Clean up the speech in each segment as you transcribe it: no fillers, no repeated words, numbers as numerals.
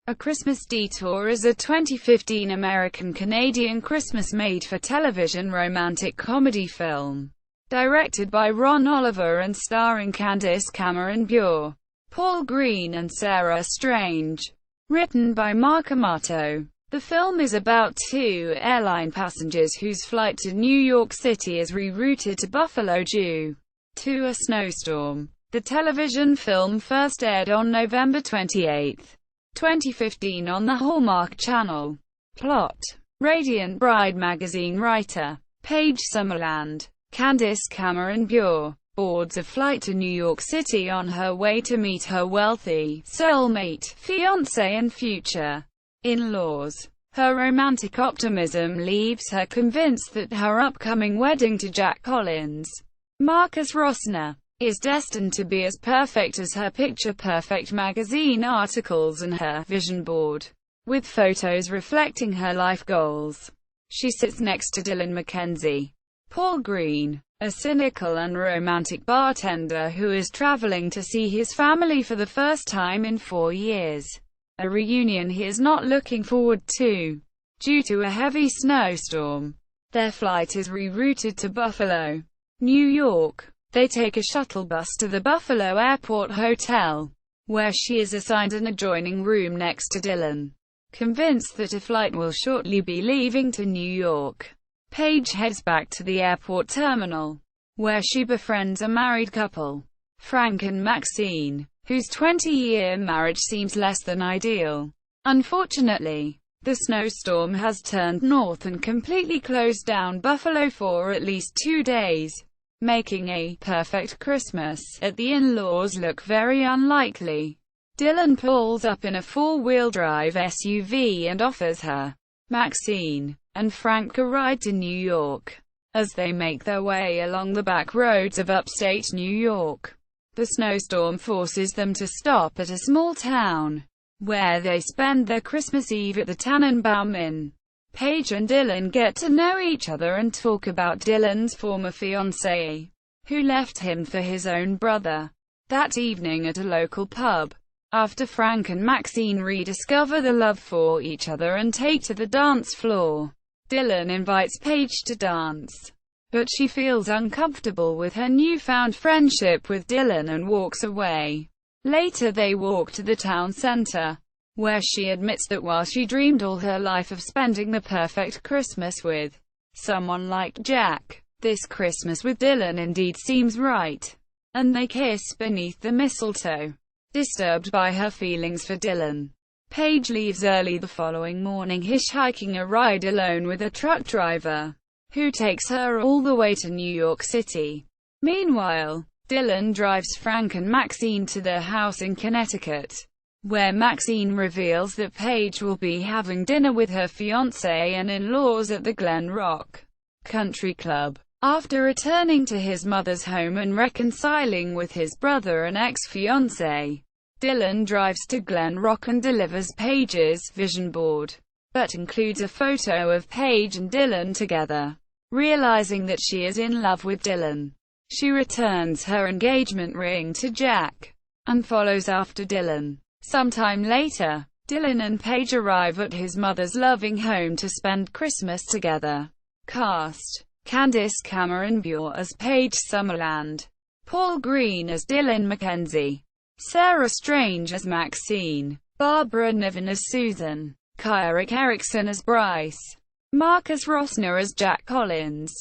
A Christmas Detour is a 2015 American-Canadian Christmas made-for-television romantic comedy film, directed by Ron Oliver and starring Candace Cameron Bure, Paul Greene and Sarah Strange. Written by Mark Amato. The film is about two airline passengers whose flight to New York City is rerouted to Buffalo due to a snowstorm. The television film first aired on November 28, 2015 on the Hallmark Channel. Plot: Radiant Bride magazine writer, Paige Summerland, Candace Cameron Bure, boards a flight to New York City on her way to meet her wealthy soulmate, fiancé and future in-laws. Her romantic optimism leaves her convinced that her upcoming wedding to Jack Collins, Marcus Rosner, is destined to be as perfect as her picture-perfect magazine articles and her vision board, with photos reflecting her life goals. She sits next to Dylan McKenzie, Paul Greene, a cynical and romantic bartender who is traveling to see his family for the first time in 4 years, a reunion he is not looking forward to, due to a heavy snowstorm. Their flight is rerouted to Buffalo, New York. They take a shuttle bus to the Buffalo Airport Hotel, where she is assigned an adjoining room next to Dylan. Convinced that a flight will shortly be leaving to New York, Paige heads back to the airport terminal, where she befriends a married couple, Frank and Maxine, whose 20-year marriage seems less than ideal. Unfortunately, the snowstorm has turned north and completely closed down Buffalo for at least 2 days, making a perfect Christmas at the in-laws look very unlikely. Dylan pulls up in a 4-wheel drive SUV and offers her, Maxine, and Frank a ride to New York. As they make their way along the back roads of upstate New York, the snowstorm forces them to stop at a small town, where they spend their Christmas Eve at the Tannenbaum Inn. Paige and Dylan get to know each other and talk about Dylan's former fiancée, who left him for his own brother, that evening at a local pub. After Frank and Maxine rediscover the love for each other and take to the dance floor, Dylan invites Paige to dance, but she feels uncomfortable with her newfound friendship with Dylan and walks away. Later they walk to the town center, where she admits that while she dreamed all her life of spending the perfect Christmas with someone like Jack, this Christmas with Dylan indeed seems right. And they kiss beneath the mistletoe. Disturbed by her feelings for Dylan, Paige leaves early the following morning, hitchhiking a ride alone with a truck driver, who takes her all the way to New York City. Meanwhile, Dylan drives Frank and Maxine to their house in Connecticut, where Maxine reveals that Paige will be having dinner with her fiancé and in-laws at the Glen Rock Country Club. After returning to his mother's home and reconciling with his brother and ex-fiancé, Dylan drives to Glen Rock and delivers Paige's vision board, but includes a photo of Paige and Dylan together. Realizing that she is in love with Dylan, she returns her engagement ring to Jack, and follows after Dylan. Sometime later, Dylan and Paige arrive at his mother's loving home to spend Christmas together. Cast: Candace Cameron Bure as Paige Summerland, Paul Greene as Dylan McKenzie, Sarah Strange as Maxine, Barbara Niven as Susan, Kyrick Erickson as Bryce, Marcus Rosner as Jack Collins,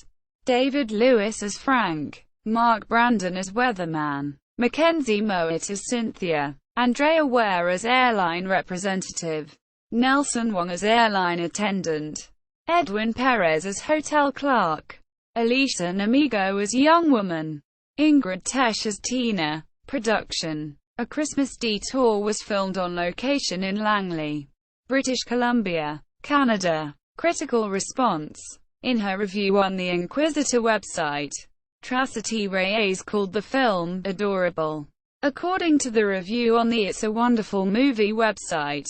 David Lewis as Frank, Mark Brandon as Weatherman, Mackenzie Mowat as Cynthia, Andrea Ware as airline representative, Nelson Wong as airline attendant, Edwin Perez as hotel clerk, Alicia Namigo as young woman, Ingrid Tesh as Tina. Production: A Christmas Detour was filmed on location in Langley, British Columbia, Canada. Critical response: in her review on the Inquisitor website, Tracity Reyes called the film adorable. According to the review on the It's a Wonderful Movie website,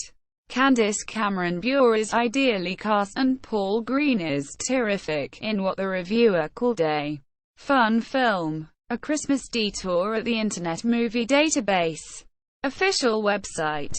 Candace Cameron Bure is ideally cast and Paul Greene is terrific in what the reviewer called a fun film. A Christmas Detour at the Internet Movie Database official website.